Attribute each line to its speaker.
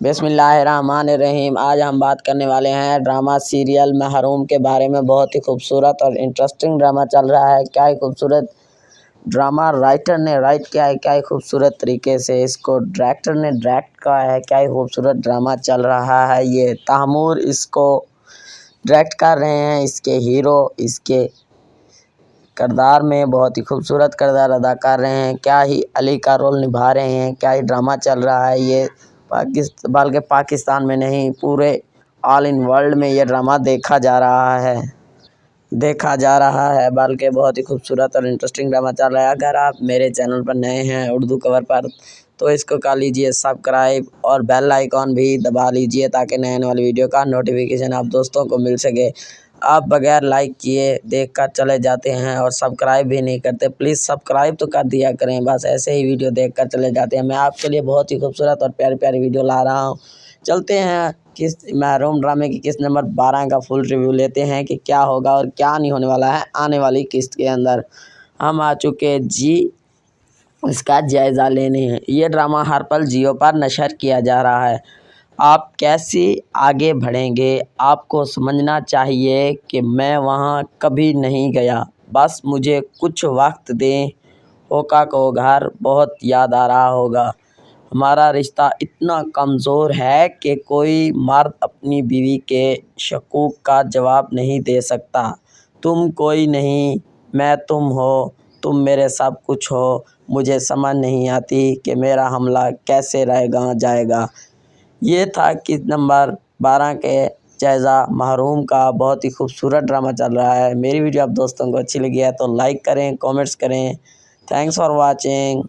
Speaker 1: बिस्मिल्लाहिर्रहमानिर्रहीम। आज हम बात करने वाले हैं ड्रामा सीरियल महरूम के बारे में। बहुत ही खूबसूरत और इंटरेस्टिंग ड्रामा चल रहा है। क्या ही खूबसूरत ड्रामा राइटर ने राइट किया है, क्या ही खूबसूरत तरीके से इसको डायरेक्टर ने डायरेक्ट किया है। क्या ही खूबसूरत ड्रामा चल रहा है। ये तैमूर इसको डायरेक्ट कर रहे हैं। इसके हीरो इसके किरदार में बहुत ही खूबसूरत किरदार अदा कर रहे हैं। क्या ही अली का रोल निभा रहे हैं। क्या ही ड्रामा चल रहा है। ये बल्कि पाकिस्तान में नहीं, पूरे ऑल इन वर्ल्ड में ये ड्रामा देखा जा रहा है। बल्कि बहुत ही खूबसूरत और इंटरेस्टिंग ड्रामा चल रहा है। अगर आप मेरे चैनल पर नए हैं उर्दू कवर पर, तो इसको कर लीजिए सब्सक्राइब और बेल आइकॉन भी दबा लीजिए ताकि नए आने वाली वीडियो का नोटिफिकेशन आप दोस्तों को मिल सके। आप बगैर लाइक किए देख कर चले जाते हैं और सब्सक्राइब भी नहीं करते। प्लीज़ सब्सक्राइब तो कर दिया करें। बस ऐसे ही वीडियो देख कर चले जाते हैं। मैं आपके लिए बहुत ही खूबसूरत और प्यारी प्यारी वीडियो ला रहा हूँ। चलते हैं किस महरूम ड्रामे की किस्त नंबर 12 का फुल रिव्यू लेते हैं कि क्या होगा और क्या नहीं होने वाला है आने वाली किस्त के अंदर। हम आ चुके जी इसका जायज़ा लेने हैं। ये ड्रामा हर पल जियो पर नशर किया जा रहा है। आप कैसे आगे बढ़ेंगे, आपको समझना चाहिए कि मैं वहाँ कभी नहीं गया, बस मुझे कुछ वक्त दें। होका को घर बहुत याद आ रहा होगा। हमारा रिश्ता इतना कमज़ोर है कि कोई मर्द अपनी बीवी के शकूक का जवाब नहीं दे सकता। तुम कोई नहीं, मैं तुम हो, तुम मेरे सब कुछ हो। मुझे समझ नहीं आती कि मेरा हमला कैसे रहेगा जाएगा। ये था किस्त नंबर 12 के जायज़ा महरूम का। बहुत ही खूबसूरत ड्रामा चल रहा है। मेरी वीडियो आप दोस्तों को अच्छी लगी है तो लाइक करें, कमेंट्स करें। Thanks for watching.